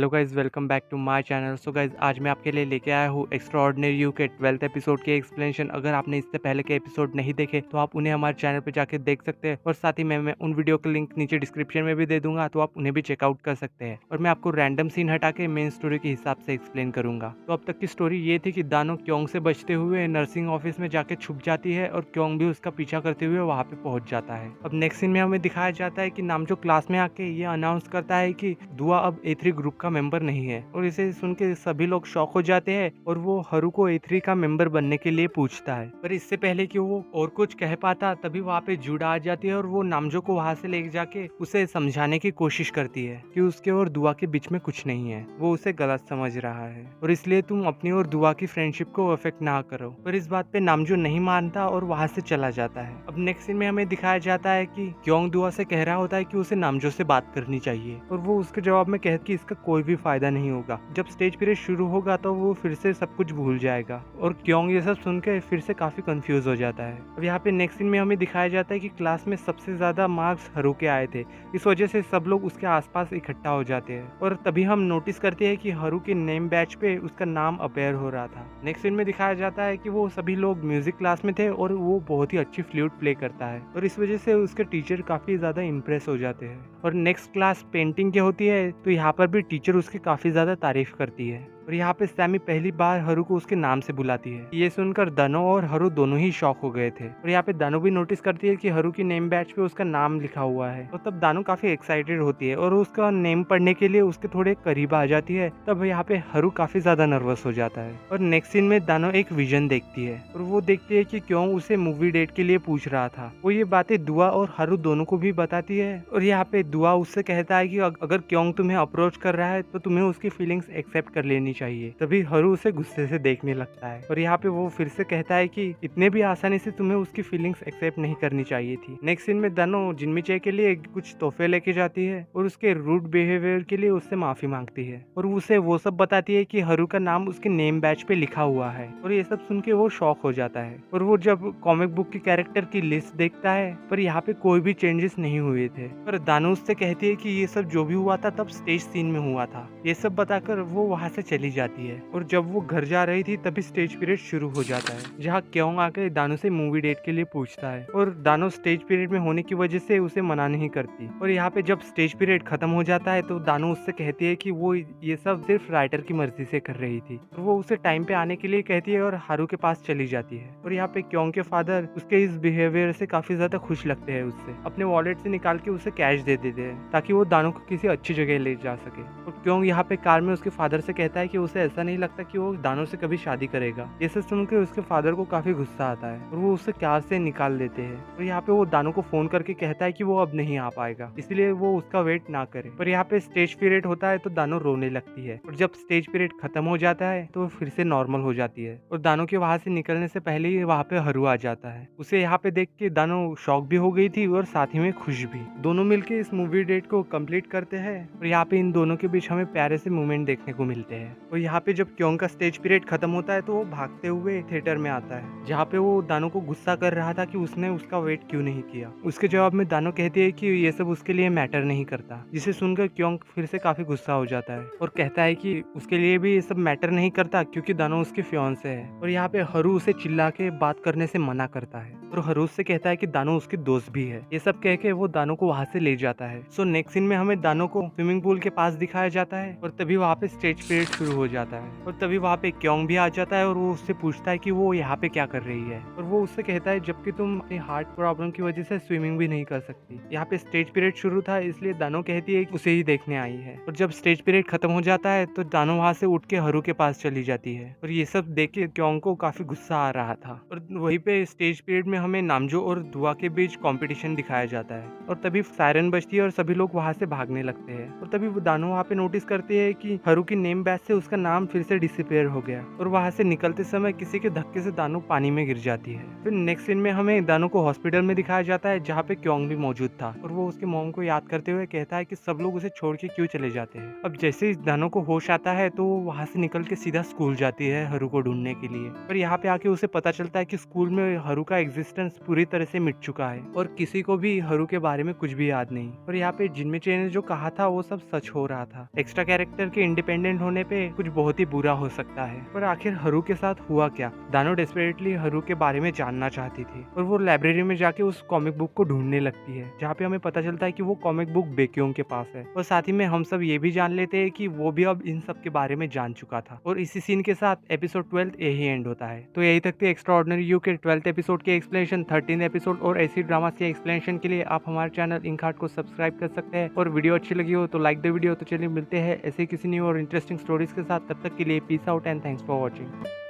Hello guys, welcome back to my channel. So guys, आज मैं आपके लिए लेके आया हूँ एक्स्ट्राऑर्डिनरी यू के 12th एपिसोड के एक्सप्लेनेशन। अगर आपने इससे पहले के एपिसोड नहीं देखे तो आप उन्हें हमारे चैनल पे जाके देख सकते हैं, और साथ ही मैं उन वीडियो का लिंक नीचे डिस्क्रिप्शन में भी दे दूंगा, तो आप उन्हें भी चेकआउट कर सकते हैं। और मैं आपको रैंडम सीन हटा के मेन स्टोरी के हिसाब से एक्सप्लेन करूंगा। तो अब तक की स्टोरी ये थी कि दानो क्योंग से बचते हुए नर्सिंग ऑफिस में जाके छुप जाती है, और क्योंग भी उसका पीछा करते हुए वहाँ पे पहुंच जाता है। अब नेक्स्ट सीन में हमें दिखाया जाता है कि नामजो क्लास में आके ये अनाउंस करता है कि दुआ अब A3 ग्रुप का मेंबर नहीं है, और इसे सुन के सभी लोग शॉक हो जाते हैं, और वो हरू को A3 का मेंबर बनने के लिए पूछता है। पर इससे पहले कि वो और कुछ कह पाता, तभी वहाँ पे जुड़ा आ जाती है, और वो नामजो को वहाँ से ले जाके उसे समझाने की कोशिश करती है कि उसके और दुआ के बीच में कुछ नहीं है, वो उसे गलत समझ रहा है, और इसलिए तुम अपनी और दुआ की फ्रेंडशिप को अफेक्ट ना करो। पर इस बात पे नामजो नहीं मानता और वहाँ से चला जाता है। अब नेक्स्ट सीन में हमें दिखाया जाता है कि क्योंग दुआ से कह रहा होता है कि उसे नामजो से बात करनी चाहिए, और वो उसके जवाब में कहती कि इसका कोई भी फायदा नहीं होगा। जब स्टेज पीरियड शुरू होगा तो वो फिर से सब कुछ भूल जाएगा, और क्योंग ये सब सुनकर फिर से काफी कंफ्यूज हो जाता है। अब यहाँ पे नेक्स्ट सीन में हमें दिखाया जाता है कि क्लास में सबसे ज्यादा मार्क्स हरू के आए थे, इस वजह से सब लोग उसके आसपास इकट्ठा हो जाते हैं, और तभी हम नोटिस करते हैं कि हरू के नेम बैच पे उसका नाम अपेयर हो रहा था। नेक्स्ट सीन में दिखाया जाता है कि वो सभी लोग म्यूजिक क्लास में थे, और वो बहुत ही अच्छी फ्लूट प्ले करता है, और इस वजह से उसके टीचर काफी ज्यादा इम्प्रेस हो जाते हैं। और नेक्स्ट क्लास पेंटिंग की होती है, तो यहाँ पर भी टीचर उसकी काफी ज्यादा तारीफ करती है, और यहाँ पे सैमी पहली बार हरू को उसके नाम से बुलाती है। ये सुनकर दानो और हरू दोनों ही शॉक हो गए थे, और यहाँ पे दानो भी नोटिस करती है कि हरू की नेम बैच पे उसका नाम लिखा हुआ है, तो तब दानो काफी एक्साइटेड होती है और उसका नेम पढ़ने के लिए उसके थोड़े करीब आ जाती है। तब यहाँ पे हरू काफी ज्यादा नर्वस हो जाता है, और नेक्स्ट सीन में दानो एक विजन देखती है, और वो देखती है कि क्यों उसे मूवी डेट के लिए पूछ रहा था। वो ये बातें दुआ और हरू दोनों को भी बताती है, और यहाँ पे दुआ उससे कहता है कि अगर क्यों तुम्हें अप्रोच कर रहा है तो तुम्हें उसकी फीलिंग्स एक्सेप्ट कर लेनी चाहिए। तभी हरू उसे गुस्से से देखने लगता है, और यहाँ पे वो फिर से कहता है कि इतने भी आसानी से तुम्हें उसकी फीलिंग्स एक्सेप्ट नहीं करनी चाहिए थी। नेक्स्ट सीन में दानो जिनमिचे के लिए कुछ तोहफे लेके जाती है, और उसके रूड बिहेवियर के लिए उससे माफी मांगती है, और उसे वो सब बताती है कि हरू का नाम उसके नेम बैच पे लिखा हुआ है। और ये सब सुन के वो शॉक हो जाता है, और वो जब कॉमिक बुक की कैरेक्टर की लिस्ट देखता है, पर यहाँ पे कोई भी चेंजेस नहीं हुए थे। पर दानो उससे कहती है कि ये सब जो भी हुआ था तब स्टेज सीन में हुआ था। ये सब बताकर वो वहाँ से चली जाती है, और जब वो घर जा रही थी तभी स्टेज पीरियड शुरू हो जाता है, जहाँ क्योंग आकर दानो से मूवी डेट के लिए पूछता है, और दानो स्टेज पीरियड में होने की वजह से उसे मना नहीं करती। और यहाँ पे जब स्टेज पीरियड खत्म हो जाता है तो दानो उससे कहती है कि वो ये सब सिर्फ राइटर की मर्जी से कर रही थी, और वो उसे टाइम पे आने के लिए कहती है और हारू के पास चली जाती है। और यहाँ पे क्योंग के फादर उसके इस बिहेवियर से काफी ज्यादा खुश लगते हैं, उससे अपने वॉलेट से निकाल के उसे कैश दे देते हैं ताकि वो दानो को किसी अच्छी जगह ले जा सके। और क्योंग यहाँ पे कार में उसके फादर से कहता है कि उसे ऐसा नहीं लगता कि वो दानो से कभी शादी करेगा। ये सब सुनकर उसके फादर को काफी गुस्सा आता है, और वो उसे कार से निकाल देते हैं। और यहाँ पे वो दानो को फोन करके कहता है कि वो अब नहीं आ पाएगा, इसलिए वो उसका वेट ना करे। पर यहाँ पे स्टेज पीरियड होता है तो दानो रोने लगती है, और जब स्टेज पीरियड खत्म हो जाता है तो फिर से नॉर्मल हो जाती है, और दानो के वहां से निकलने से पहले ही वहाँ पे हरू आ जाता है। उसे यहाँ पे देख के दानो शॉक भी हो गई थी और साथ ही में खुश भी। दोनों मिलके इस मूवी डेट को कंप्लीट करते हैं, और यहाँ पे इन दोनों के बीच हमें प्यारे से मोमेंट देखने को मिलते हैं। और यहाँ पे जब क्योंग का स्टेज पीरियड खत्म होता है तो वो भागते हुए थिएटर में आता है, जहाँ पे वो दानो को गुस्सा कर रहा था कि उसने उसका वेट क्यों नहीं किया। उसके जवाब में दानो कहती है कि ये सब उसके लिए मैटर नहीं करता, जिसे सुनकर क्योंग फिर से काफी गुस्सा हो जाता है, और कहता है कि उसके लिए भी ये सब मैटर नहीं करता क्योंकि दानो उसकी फियांसे है। और यहाँ पे हरू उसे चिल्ला के बात करने से मना करता है, और हरू से कहता है कि दानो उसकी दोस्त भी है। ये सब कह के वो दानो को वहाँ से ले जाता है। सो नेक्स्ट सीन में हमें दानो को स्विमिंग पूल के पास दिखाया जाता है, और तभी वहाँ पे स्टेज पीरियड शुरू हो जाता है, और तभी वहाँ पे क्योंग भी आ जाता है, और वो उससे पूछता है कि वो यहाँ पे क्या कर रही है। और वो उससे कहता है जबकि तुम अपनी हार्ट प्रॉब्लम की वजह से स्विमिंग भी नहीं कर सकती। यहाँ पे स्टेज पीरियड शुरू था, इसलिए दानो कहती है कि उसे ही देखने आई है। और जब स्टेज पीरियड खत्म हो जाता है तो दानो वहाँ से उठ के हरू के पास चली जाती है, और ये सब देख के क्योंग को काफी गुस्सा आ रहा था। और वहीं पे स्टेज पीरियड में हमें नामजो और दुआ के बीच कंपटीशन दिखाया जाता है, और तभी सायरन बजती है और सभी लोग वहाँ से भागने लगते हैं। और तभी दानो वहाँ पे नोटिस करती है कि हरू की नेम बैच से उसका उसका नाम फिर से डिसअपीयर हो गया और वहाँ से निकलते समय किसी के धक्के से दानू पानी में गिर जाती है। फिर नेक्स्ट सीन में हमें दानू को हॉस्पिटल में दिखाया जाता है जहाँ पे क्योंग भी मौजूद था और वो उसके मॉम को याद करते हुए कहता है कि सब लोग उसे छोड़ के क्यों चले जाते हैं। अब जैसे ही दानू को होश आता है तो वहाँ से निकल के सीधा स्कूल जाती है हरू को ढूंढने के लिए। पर यहाँ पे आके उसे पता चलता है कि स्कूल में हरू का एग्जिस्टेंस पूरी तरह से मिट चुका है और किसी को भी हरू के बारे में कुछ भी याद नहीं। और यहाँ पे जिनमिची ने जो कहा था वो सब सच हो रहा था। एक्स्ट्रा कैरेक्टर के इंडिपेंडेंट होने पे कुछ बहुत ही बुरा हो सकता है। पर आखिर हरू के साथ हुआ क्या? दानो डेस्परेटली हरू के बारे में जानना चाहती थी और वो लाइब्रेरी में जाके उस कॉमिक बुक को ढूंढने लगती है जहाँ पे हमें पता चलता है कि वो कॉमिक बुक बेक्योंग के पास है। और साथ ही में हम सब ये भी जान लेते हैं कि वो भी अब इन सब के बारे में जान चुका था। और इसी सीन के साथ एपिसोड 12 यही एंड होता है। तो यही तक थे एक्स्ट्राऑर्डिनरी यू के 12th एपिसोड के एक्सप्लेनेशन। 13th एपिसोड और ऐसी ड्रामा के एक्सप्लेनेशन के लिए आप हमारे चैनल इंकहार्ट को सब्सक्राइब कर सकते हैं। और वीडियो अच्छी लगी हो तो लाइक द वीडियो। तो चलिए मिलते हैं ऐसे किसी न्यू और इंटरेस्टिंग स्टोरीज के साथ। तब तक के लिए peace out and thanks for watching.